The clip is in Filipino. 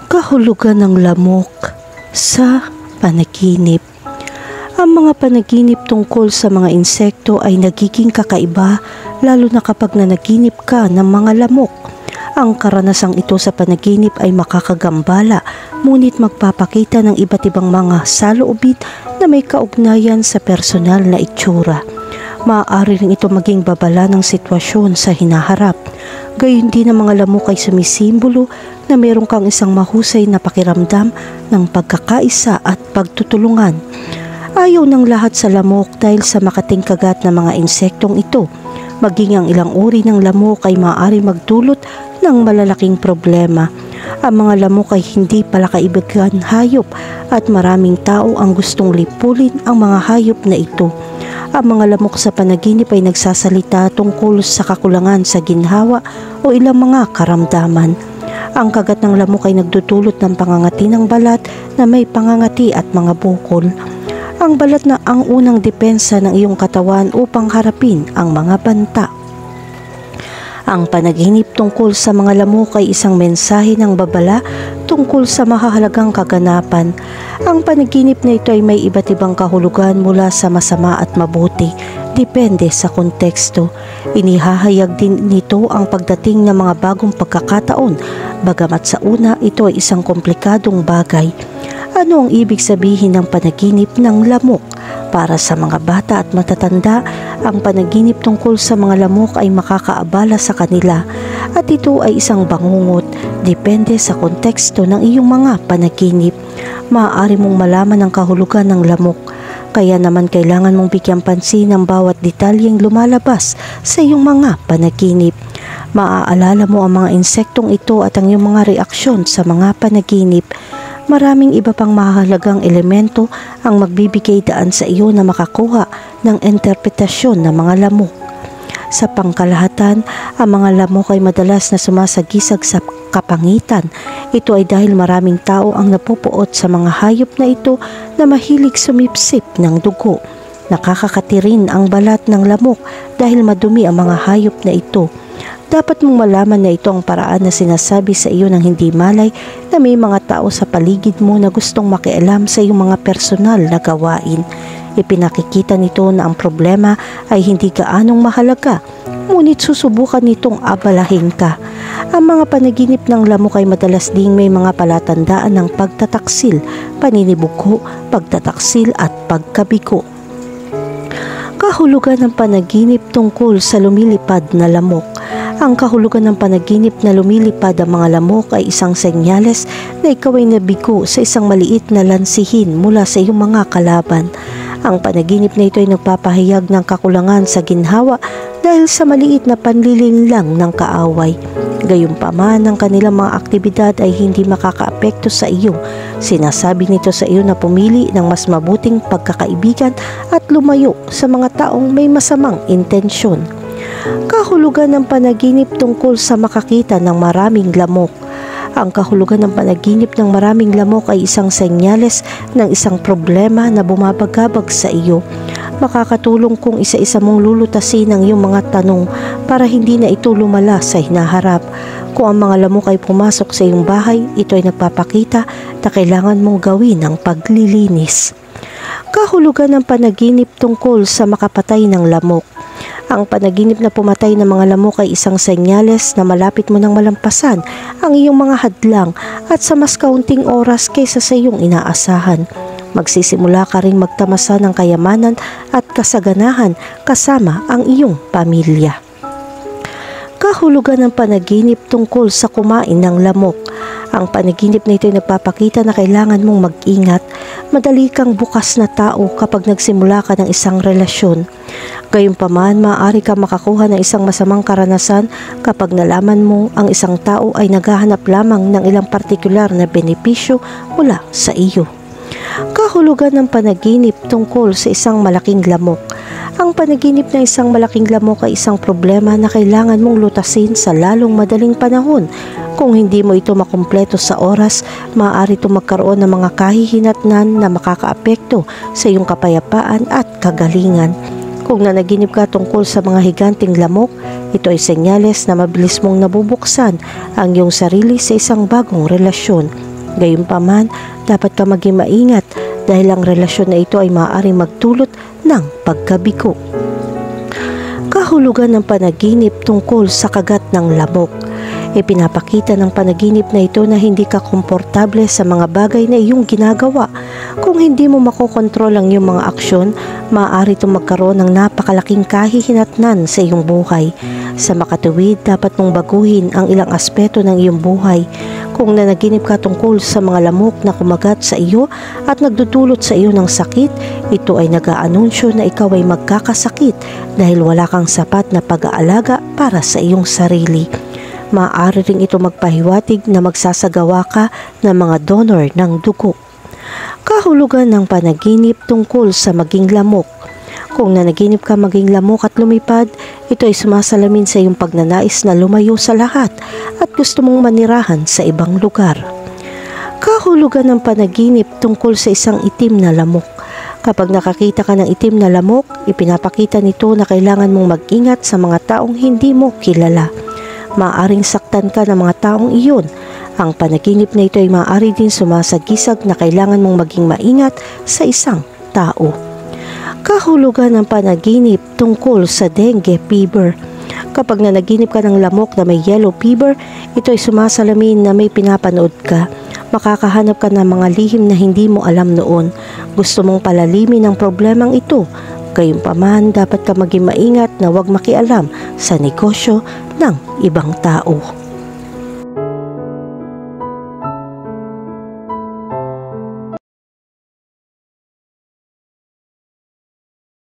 Kahulugan ng lamok sa panaginip. Ang mga panaginip tungkol sa mga insekto ay nagiging kakaiba lalo na kapag nanaginip ka ng mga lamok. Ang karanasang ito sa panaginip ay makakagambala, ngunit magpapakita ng iba't ibang mga saloobin na may kaugnayan sa personal na itsura. Maaari rin ito maging babala ng sitwasyon sa hinaharap. Gayun din ang mga lamok ay sumisimbolo na meron kang isang mahusay na pakiramdam ng pagkakaisa at pagtutulungan. Ayaw ng lahat sa lamok dahil sa makating kagat ng mga insektong ito. Maging ang ilang uri ng lamok ay maaari magdulot ng malalaking problema. Ang mga lamok ay hindi pala kaibigan hayop at maraming tao ang gustong lipulin ang mga hayop na ito. Ang mga lamok sa panaginip ay nagsasalita tungkol sa kakulangan sa ginhawa o ilang mga karamdaman. Ang kagat ng lamok ay nagdudulot ng pangangati ng balat na may pangangati at mga bukol. Ang balat na ang unang depensa ng iyong katawan upang harapin ang mga banta. Ang panaginip tungkol sa mga lamok ay isang mensahe ng babala tungkol sa mahahalagang kaganapan. Ang panaginip na ito ay may iba't ibang kahulugan mula sa masama at mabuti, depende sa konteksto. Inihahayag din nito ang pagdating ng mga bagong pagkakataon, bagamat sa una ito ay isang komplikadong bagay. Ano ang ibig sabihin ng panaginip ng lamok? Para sa mga bata at matatanda, ang panaginip tungkol sa mga lamok ay makakaabala sa kanila at ito ay isang bangungot, depende sa konteksto ng iyong mga panaginip. Maaari mong malaman ang kahulugan ng lamok, kaya naman kailangan mong bigyan pansin ang bawat detalyeng lumalabas sa iyong mga panaginip. Maaalala mo ang mga insektong ito at ang iyong mga reaksyon sa mga panaginip. Maraming iba pang mahalagang elemento ang magbibigay daan sa iyo na makakuha ng interpretasyon ng mga lamok. Sa pangkalahatan, ang mga lamok ay madalas na sumasagisag sa kapangitan. Ito ay dahil maraming tao ang napupuot sa mga hayop na ito na mahilig sumipsip ng dugo. Nakakakatirin ang balat ng lamok dahil madumi ang mga hayop na ito. Dapat mong malaman na ito ang paraan na sinasabi sa iyo ng hindi malay na may mga tao sa paligid mo na gustong makialam sa iyong mga personal na gawain. Ipinakikita nito na ang problema ay hindi gaanong mahalaga, ngunit susubukan nitong abalahin ka. Ang mga panaginip ng lamok ay madalas ding may mga palatandaan ng pagtataksil, paninibugo, pagtataksil at pagkabigo. Kahulugan ng panaginip tungkol sa lumilipad na lamok. Ang kahulugan ng panaginip na lumilipad ang mga lamok ay isang senyales na ikaw ay nabigo sa isang maliit na lansihin mula sa iyong mga kalaban. Ang panaginip na ito ay nagpapahayag ng kakulangan sa ginhawa dahil sa maliit na panlilinlang ng kaaway. Gayunpaman, ang kanilang mga aktibidad ay hindi makakaapekto sa iyo. Sinasabi nito sa iyo na pumili ng mas mabuting pagkakaibigan at lumayo sa mga taong may masamang intensyon. Kahulugan ng panaginip tungkol sa makakita ng maraming lamok. Ang kahulugan ng panaginip ng maraming lamok ay isang senyales ng isang problema na bumabagabag sa iyo. Makakatulong kung isa-isa mong lulutasin ang iyong mga tanong para hindi na ito lumala sa hinaharap. Kung ang mga lamok ay pumasok sa iyong bahay, ito ay nagpapakita na kailangan mong gawin ang paglilinis. Kahulugan ng panaginip tungkol sa makapatay ng lamok. Ang panaginip na pumatay ng mga lamok ay isang senyales na malapit mo nang malampasan ang iyong mga hadlang at sa mas kaunting oras kaysa sa iyong inaasahan. Magsisimula ka ring magtamasa ng kayamanan at kasaganahan kasama ang iyong pamilya. Kahulugan ng panaginip tungkol sa kumain ng lamok. Ang panaginip na ito ay nagpapakita na kailangan mong mag-ingat. Madali kang bukas na tao kapag nagsimula ka ng isang relasyon. Gayunpaman, maaari kang makakuha ng isang masamang karanasan kapag nalaman mo ang isang tao ay naghahanap lamang ng ilang partikular na benepisyo mula sa iyo. Kahulugan ng panaginip tungkol sa isang malaking lamok. Ang panaginip ng isang malaking lamok ay isang problema na kailangan mong lutasin sa lalong madaling panahon. Kung hindi mo ito makumpleto sa oras, maaari ito magkaroon ng mga kahihinatnan na makakaapekto sa iyong kapayapaan at kagalingan. Kung nanaginip ka tungkol sa mga higanting lamok, ito ay senyales na mabilis mong nabubuksan ang iyong sarili sa isang bagong relasyon. Gayunpaman, dapat ka maging maingat dahil ang relasyon na ito ay maaaring magdulot ng pagkabigo. Kahulugan ng panaginip tungkol sa kagat ng lamok. Ipinapakita ng panaginip na ito na hindi ka komportable sa mga bagay na iyong ginagawa. Kung hindi mo makokontrol ang iyong mga aksyon, maaari itong magkaroon ng napakalaking kahihinatnan sa iyong buhay. Sa makatuwid, dapat mong baguhin ang ilang aspeto ng iyong buhay. Kung nanaginip ka tungkol sa mga lamok na kumagat sa iyo at nagdudulot sa iyo ng sakit, ito ay nag-aanunsyo na ikaw ay magkakasakit dahil wala kang sapat na pag-aalaga para sa iyong sarili. Maaari ring ito magpahiwatig na magsasagawa ka ng mga donor ng dugo. Kahulugan ng panaginip tungkol sa maging lamok. Kung nanaginip ka maging lamok at lumipad, ito ay sumasalamin sa iyong pagnanais na lumayo sa lahat at gusto mong manirahan sa ibang lugar. Kahulugan ng panaginip tungkol sa isang itim na lamok. Kapag nakakita ka ng itim na lamok, ipinapakita nito na kailangan mong mag-ingat sa mga taong hindi mo kilala. Maaaring saktan ka ng mga taong iyon. Ang panaginip na ito ay maaari din sumasagisag na kailangan mong maging maingat sa isang tao. Kahulugan ng panaginip tungkol sa dengue fever. Kapag nanaginip ka ng lamok na may yellow fever, ito ay sumasalamin na may pinapanood ka. Makakahanap ka ng mga lihim na hindi mo alam noon. Gusto mong palalimin ang problemang ito. Gayunpaman, dapat ka maging maingat na huwag makialam sa negosyo ng ibang tao.